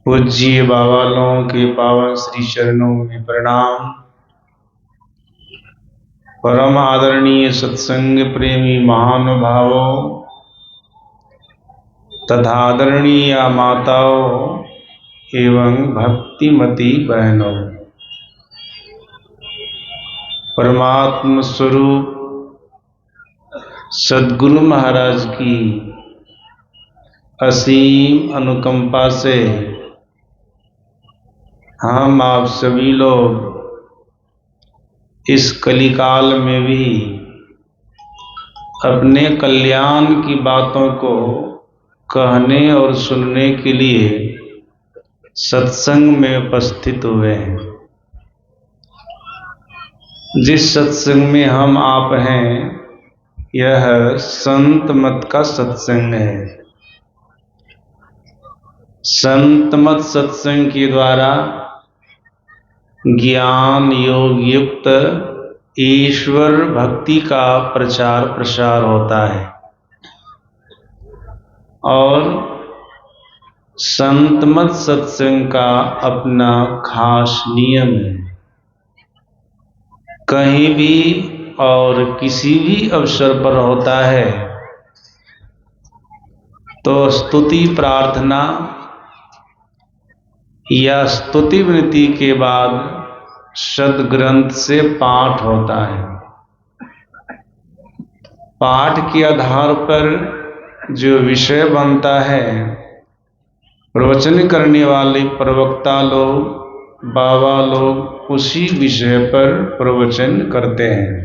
पूज्य बाबा लोगों के पावन श्री चरणों में प्रणाम। परम आदरणीय सत्संग प्रेमी महानुभावों तथा आदरणीय माताओं एवं भक्तिमती बहनों, परमात्म स्वरूप सद्गुरु महाराज की असीम अनुकंपा से हम आप सभी लोग इस कलिकाल में भी अपने कल्याण की बातों को कहने और सुनने के लिए सत्संग में उपस्थित हुए हैं। जिस सत्संग में हम आप हैं यह संत मत का सत्संग है। संत मत सत्संग के द्वारा ज्ञान योग युक्त ईश्वर भक्ति का प्रचार प्रसार होता है और संत मत सत्संग का अपना खास नियम है। कहीं भी और किसी भी अवसर पर होता है तो स्तुति प्रार्थना या स्तुति विनती के बाद सद्ग्रंथ से पाठ होता है। पाठ के आधार पर जो विषय बनता है, प्रवचन करने वाले प्रवक्ता लोग बाबा लोग उसी विषय पर प्रवचन करते हैं।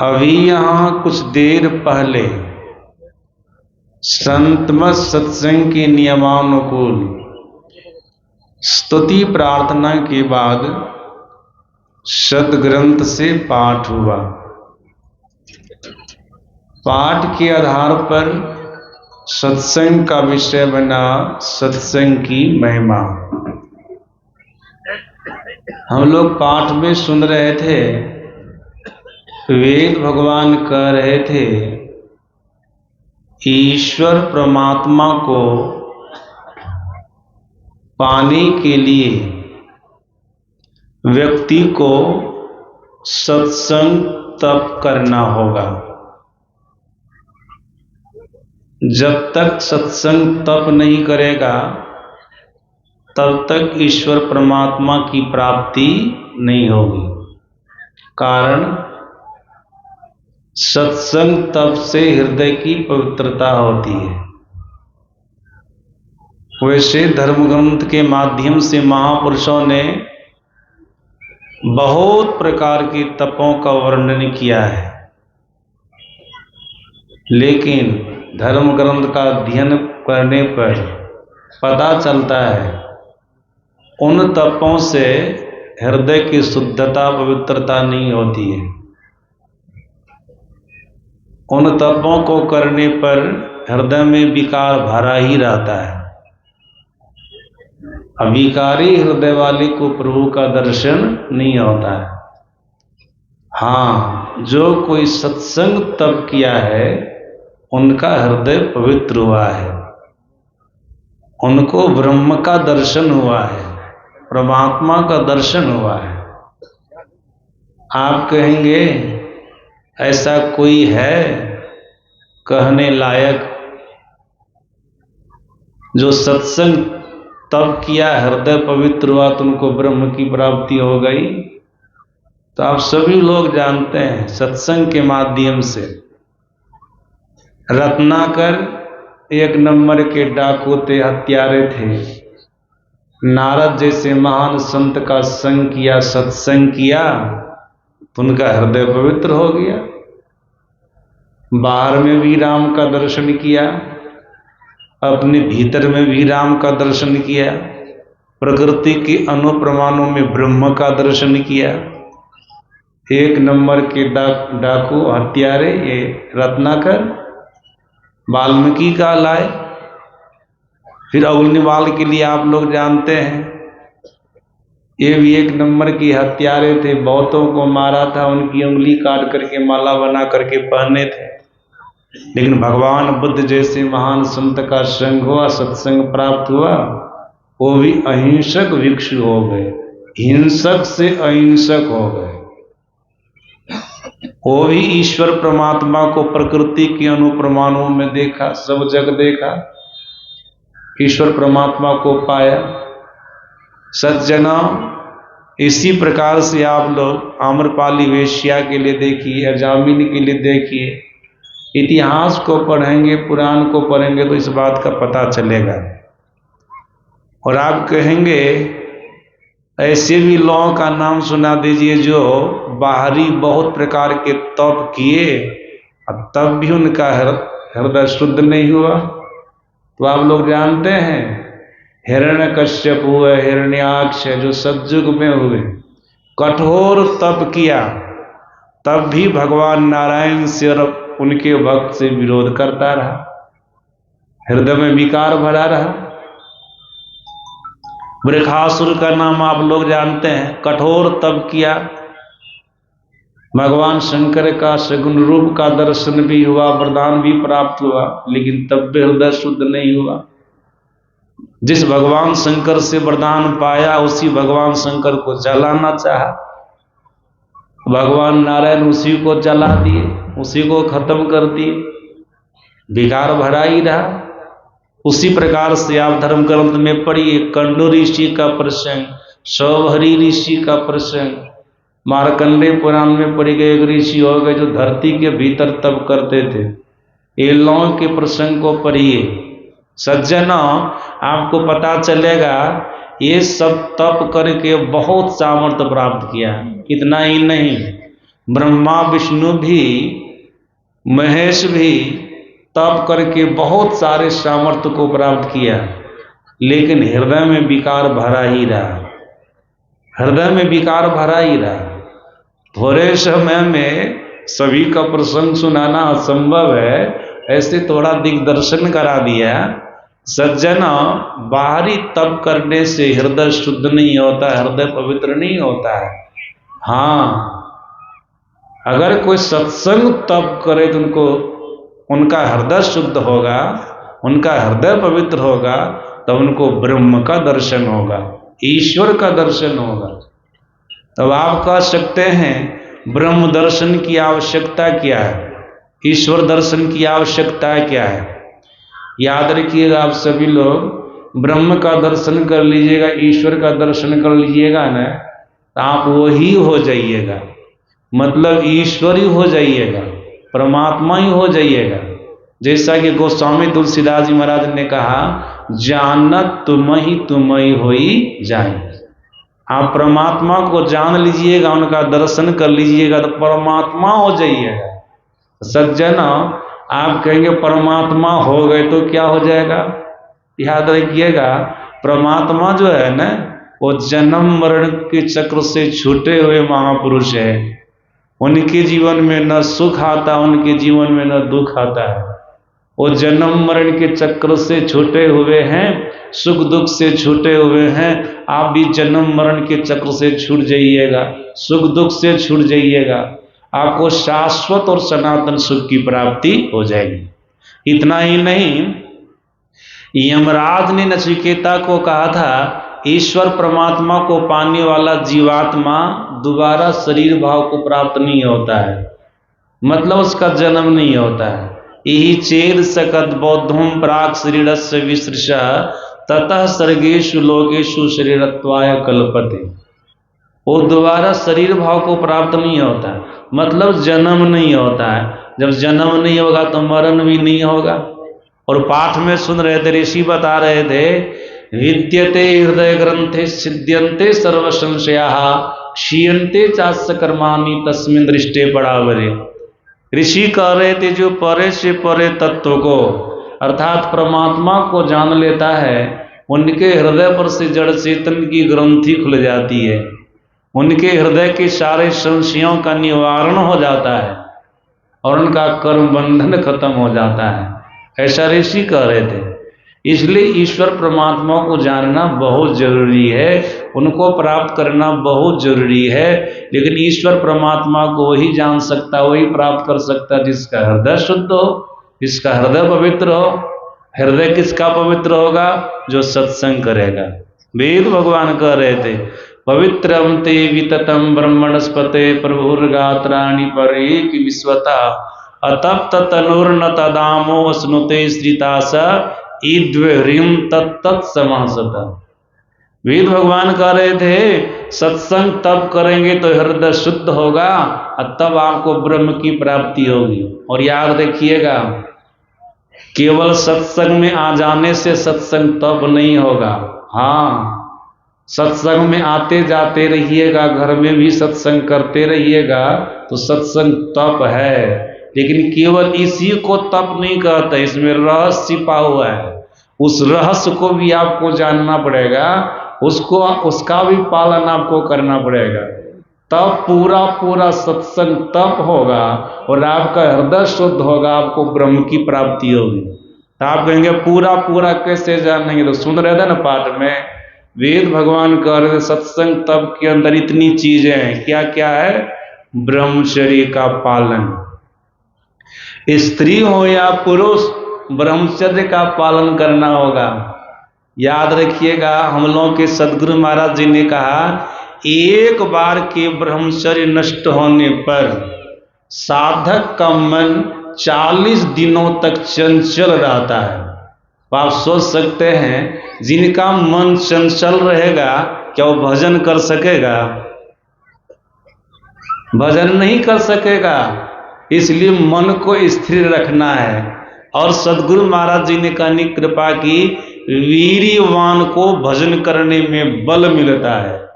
अभी यहाँ कुछ देर पहले संत मत सत्संग के नियमानुकूल स्तुति प्रार्थना के बाद सद्ग्रंथ से पाठ हुआ। पाठ के आधार पर सत्संग का विषय बना सत्संग की महिमा। हम लोग पाठ में सुन रहे थे, वेद भगवान कह रहे थे ईश्वर परमात्मा को पाने के लिए व्यक्ति को सत्संग तप करना होगा। जब तक सत्संग तप नहीं करेगा तब तक ईश्वर परमात्मा की प्राप्ति नहीं होगी। कारण सत्संग तप से हृदय की पवित्रता होती है। वैसे धर्म ग्रंथ के माध्यम से महापुरुषों ने बहुत प्रकार के तपों का वर्णन किया है, लेकिन धर्म ग्रंथ का अध्ययन करने पर पता चलता है उन तपों से हृदय की शुद्धता पवित्रता नहीं होती है। उन तपों को करने पर हृदय में विकार भरा ही रहता है। अविकारी हृदय वाले को प्रभु का दर्शन नहीं होता है। हाँ, जो कोई सत्संग तप किया है उनका हृदय पवित्र हुआ है, उनको ब्रह्म का दर्शन हुआ है, परमात्मा का दर्शन हुआ है। आप कहेंगे ऐसा कोई है कहने लायक जो सत्संग तब किया, हृदय पवित्र हुआ तो उनको ब्रह्म की प्राप्ति हो गई? तो आप सभी लोग जानते हैं सत्संग के माध्यम से रत्नाकर एक नंबर के डाकू थे, हत्यारे थे। नारद जैसे महान संत का संग किया, सत्संग किया तो उनका हृदय पवित्र हो गया। बाहर में भी राम का दर्शन किया, अपने भीतर में भी राम का दर्शन किया, प्रकृति के अनुप्रमाणों में ब्रह्म का दर्शन किया। एक नंबर के डाकू हत्यारे ये रत्नाकर वाल्मीकि का लाए। फिर अग्निवाल के लिए आप लोग जानते हैं, ये भी एक नंबर की हत्यारे थे। बहुतों को मारा था, उनकी उंगली काट करके माला बना करके पहने थे। लेकिन भगवान बुद्ध जैसे महान संत का संग हुआ, सत्संग प्राप्त हुआ, वो भी अहिंसक भिक्षु हो गए, हिंसक से अहिंसक हो गए। वो भी ईश्वर परमात्मा को प्रकृति के अनुप्रमाणों में देखा, सब जग देखा, ईश्वर परमात्मा को पाया। सज्जना, इसी प्रकार से आप लोग आम्रपाली वेश्या के लिए देखिए, जामिनी के लिए देखिए, इतिहास को पढ़ेंगे, पुराण को पढ़ेंगे तो इस बात का पता चलेगा। और आप कहेंगे ऐसे भी लोगों का नाम सुना दीजिए जो बाहरी बहुत प्रकार के तप किए तब भी उनका हृदय शुद्ध नहीं हुआ। तो आप लोग जानते हैं हिरण्यकश्यप हुए, हिरण्याक्ष है, जो सतयुग में हुए, कठोर तप किया, तब भी भगवान नारायण से और उनके भक्त से विरोध करता रहा, हृदय में विकार भरा रहा। वृखासुर का नाम आप लोग जानते हैं, कठोर तप किया, भगवान शंकर का सगुण रूप का दर्शन भी हुआ, वरदान भी प्राप्त हुआ, लेकिन तब भी हृदय शुद्ध नहीं हुआ। जिस भगवान शंकर से वरदान पाया उसी भगवान शंकर को जलाना चाहा, भगवान नारायण उसी को जला दिए, उसी को खत्म कर दिए, विकार भरा ही रहा। उसी प्रकार से आप धर्म ग्रंथ में पढ़िए, कंडू ऋषि का प्रसंग, सौभरी ऋषि का प्रसंग, मार्कंडेय पुराण में पढ़े गए एक ऋषि हो गए जो धरती के भीतर तप करते थे। ये लोगों के प्रसंग को पढ़िए सज्जनों, आपको पता चलेगा ये सब तप करके बहुत सामर्थ्य प्राप्त किया। इतना ही नहीं, ब्रह्मा विष्णु भी, महेश भी तप करके बहुत सारे सामर्थ्य को प्राप्त किया, लेकिन हृदय में विकार भरा ही रहा, हृदय में विकार भरा ही रहा। थोड़े समय में सभी का प्रसंग सुनाना असंभव है, ऐसे थोड़ा दिग्दर्शन करा दिया। सज्जना, बाहरी तप करने से हृदय शुद्ध नहीं होता, हृदय पवित्र नहीं होता है। हाँ, अगर कोई सत्संग तप करे तो उनका हृदय शुद्ध होगा, उनका हृदय पवित्र होगा, तब उनको ब्रह्म का दर्शन होगा, ईश्वर का दर्शन होगा। तब आप कह सकते हैं ब्रह्म दर्शन की आवश्यकता क्या है, ईश्वर दर्शन की आवश्यकता क्या है। याद रखिएगा आप सभी लोग, ब्रह्म का दर्शन कर लीजिएगा, ईश्वर का दर्शन कर लीजिएगा ना, तो आप वही हो जाइएगा, मतलब ईश्वर ही हो जाइएगा, परमात्मा ही हो जाइएगा। जैसा कि गोस्वामी तुलसीदास जी महाराज ने कहा, जानत तुम ही होई जाए। आप परमात्मा को जान लीजिएगा, उनका दर्शन कर लीजिएगा तो परमात्मा हो जाइएगा। सज्जन, आप कहेंगे परमात्मा हो गए तो क्या हो जाएगा? याद रखिएगा, परमात्मा जो है ना, वो जन्म मरण के चक्र से छूटे हुए महापुरुष है। उनके जीवन में न सुख आता, उनके जीवन में न दुख आता है। वो जन्म मरण के चक्र से छूटे हुए हैं, सुख दुख से छूटे हुए हैं। आप भी जन्म मरण के चक्र से छूट जाइएगा, सुख दुख से छूट जाइएगा, आपको शाश्वत और सनातन सुख की प्राप्ति हो जाएगी। इतना ही नहीं, यमराज ने नचिकेता को कहा था, ईश्वर परमात्मा को पाने वाला जीवात्मा दोबारा शरीर भाव को प्राप्त नहीं होता है, मतलब उसका जन्म नहीं होता है। यही चेद सकत बौद्धम प्राक शरीरस्य विसृषा ततः सर्गेषु लोकेषु शरीरत्वाय कल्पते। वो दोबारा शरीर भाव को प्राप्त नहीं होता है, मतलब जन्म नहीं होता है। जब जन्म नहीं होगा तो मरण भी नहीं होगा। और पाठ में सुन रहे थे, ऋषि बता रहे थे, विद्यते हृदय ग्रंथे सिद्ध्यन्ते सर्व संशयाः क्षीयन्ते चास्य कर्माणि तस्मिन् दृष्टे परावरे। ऋषि कह रहे थे जो परे से परे तत्व को अर्थात परमात्मा को जान लेता है, उनके हृदय पर से जड़ चेतन की ग्रंथि खुल जाती है, उनके हृदय के सारे संशयों का निवारण हो जाता है और उनका कर्म बंधन खत्म हो जाता है, ऐसा ऋषि कह रहे थे। इसलिए ईश्वर परमात्मा को जानना बहुत जरूरी है, उनको प्राप्त करना बहुत जरूरी है। लेकिन ईश्वर परमात्मा को वही जान सकता, वही प्राप्त कर सकता जिसका हृदय शुद्ध हो। जिसका हृदय पवित्र हो। हृदय किसका पवित्र होगा? जो सत्संग करेगा। वेद भगवान कह रहे थे, पवित्रम ते विततम ब्रह्मणस्पते प्रभुर्गात्राणि परेक विश्वता अतप्त तनुर्न तदामो स्नुते श्रितास ईद्वह्रीं तत्तत् समासता। वेद भगवान कह रहे थे, सत्संग तब करेंगे तो हृदय शुद्ध होगा और तब आपको ब्रह्म की प्राप्ति होगी। और याद रखिएगा, केवल सत्संग में आ जाने से सत्संग तब नहीं होगा। हाँ, सत्संग में आते जाते रहिएगा, घर में भी सत्संग करते रहिएगा तो सत्संग तप है। लेकिन केवल इसी को तप नहीं कहते, इसमें रहस्य छिपा हुआ है। उस रहस्य को भी आपको जानना पड़ेगा, उसका भी पालन आपको करना पड़ेगा। तब पूरा पूरा सत्संग तप होगा और आपका हृदय शुद्ध होगा, आपको ब्रह्म की प्राप्ति होगी। तो आप कहेंगे पूरा पूरा कैसे जानेंगे? तो सुन रहे थे ना पाठ में, वेद भगवान कह रहे थे सत्संग तप के अंदर इतनी चीजें हैं। क्या क्या है? ब्रह्मचर्य का पालन, स्त्री हो या पुरुष ब्रह्मचर्य का पालन करना होगा। याद रखिएगा, हम लोगों के सदगुरु महाराज जी ने कहा, एक बार के ब्रह्मचर्य नष्ट होने पर साधक का मन 40 दिनों तक चंचल रहता है। तो आप सोच सकते हैं, जिनका मन चंचल रहेगा क्या वो भजन कर सकेगा? भजन नहीं कर सकेगा। इसलिए मन को स्थिर रखना है। और सदगुरु महाराज जी ने कहनी कृपा की, वीर्यवान को भजन करने में बल मिलता है।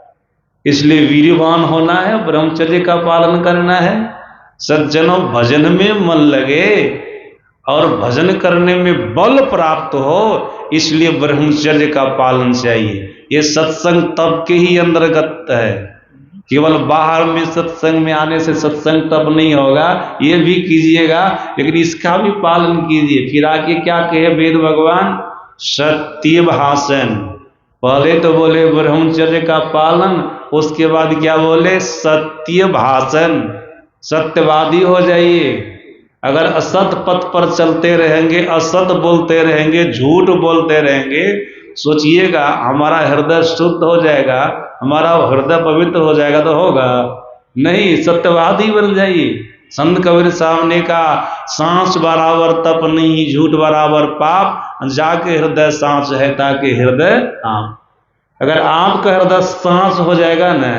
इसलिए वीर्यवान होना है, ब्रह्मचर्य का पालन करना है। सज्जनों, भजन में मन लगे और भजन करने में बल प्राप्त हो, इसलिए ब्रह्मचर्य का पालन चाहिए। ये सत्संग तप के ही अंतर्गत है। केवल बाहर में सत्संग में आने से सत्संग तप नहीं होगा, ये भी कीजिएगा, लेकिन इसका भी पालन कीजिए। फिर आगे क्या कहे वेद भगवान? सत्य भाषण। पहले तो बोले ब्रह्मचर्य का पालन, उसके बाद क्या बोले? सत्य भाषण। सत्यवादी हो जाइए। अगर असत पथ पर चलते रहेंगे, असत बोलते रहेंगे, झूठ बोलते रहेंगे, सोचिएगा हमारा हृदय शुद्ध हो जाएगा, हमारा हृदय पवित्र हो जाएगा तो होगा नहीं, सत्यवादी बन जाइए। संत कबीर साहब ने कहा, सांस बराबर तप नहीं, झूठ बराबर पाप, जाके हृदय सांस है ताकि हृदय आप। अगर आपका हृदय सांस हो जाएगा ना,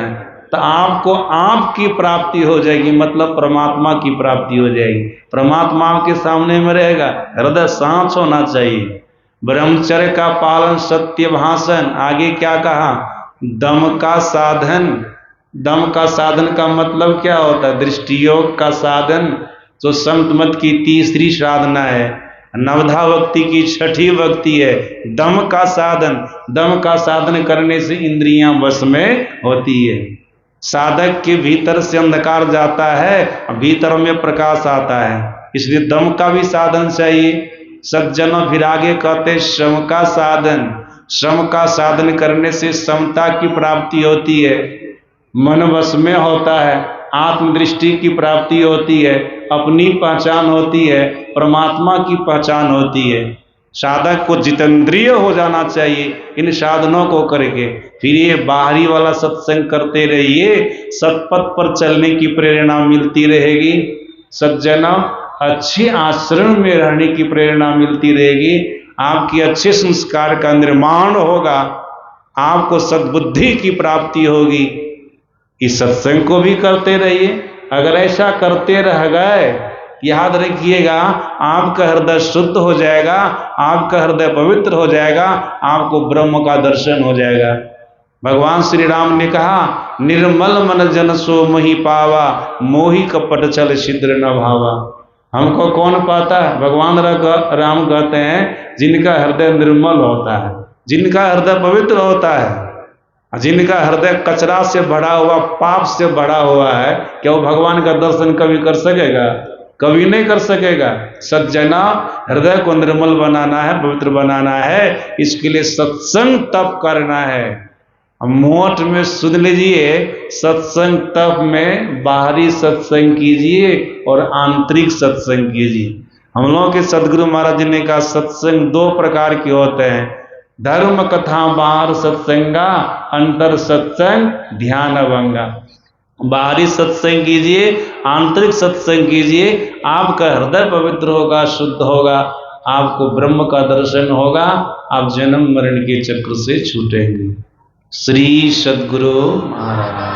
तो आपको आपकी प्राप्ति हो जाएगी, मतलब परमात्मा की प्राप्ति हो जाएगी। परमात्मा आपके सामने में रहेगा, हृदय सांस होना चाहिए। ब्रह्मचर्य का पालन, सत्य भाषण। आगे क्या कहा? दम का साधन। दम का साधन का मतलब क्या होता है? दृष्टियोग का साधन। जो संत मत की तीसरी साधना है, नवधा भक्ति की छठी भक्ति है, दम का साधन। दम का साधन करने से इंद्रियां वश में होती है। साधक के भीतर से अंधकार जाता है, भीतर में प्रकाश आता है, इसलिए दम का भी साधन चाहिए। सज्जनों, फिर आगे कहते श्रम का साधन। श्रम का साधन करने से समता की प्राप्ति होती है, मन वश में होता है, आत्मदृष्टि की प्राप्ति होती है, अपनी पहचान होती है, परमात्मा की पहचान होती है। साधक को जितेंद्रिय हो जाना चाहिए इन साधनों को करके। फिर ये बाहरी वाला सत्संग करते रहिए, सत्पथ पर चलने की प्रेरणा मिलती रहेगी। सज्जनों, अच्छे आचरण में रहने की प्रेरणा मिलती रहेगी, आपके अच्छे संस्कार का निर्माण होगा, आपको सद्बुद्धि की प्राप्ति होगी। इस सत्संग को भी करते रहिए। अगर ऐसा करते रह गए, याद रखिएगा, आपका हृदय शुद्ध हो जाएगा, आपका हृदय पवित्र हो जाएगा, आपको ब्रह्म का दर्शन हो जाएगा। भगवान श्री राम ने कहा, निर्मल मन जन सो मोहि पावा, मोहि कपट छल छिद्र न भावा। हमको कौन पाता है? भगवान राम कहते हैं, जिनका हृदय निर्मल होता है, जिनका हृदय पवित्र होता है, जिनका हृदय कचरा से भरा हुआ, पाप से भरा हुआ है, क्या वो भगवान का दर्शन कभी कर सकेगा? कभी नहीं कर सकेगा। सज्जना, हृदय को निर्मल बनाना है, पवित्र बनाना है, इसके लिए सत्संग तप करना है। मोट में सुन लीजिए, सत्संग तप में बाहरी सत्संग कीजिए और आंतरिक सत्संग कीजिए। हम लोगों के सदगुरु महाराज जी ने कहा सत्संग दो प्रकार के होते हैं, धर्म कथा बाहर सत्संगा, अंतर सत्संग ध्यान अभंगा। बाहरी सत्संग कीजिए, आंतरिक सत्संग कीजिए, आपका हृदय पवित्र होगा, शुद्ध होगा, आपको ब्रह्म का दर्शन होगा, आप जन्म मरण के चक्र से छूटेंगे। श्री सद्गुरु महाराज।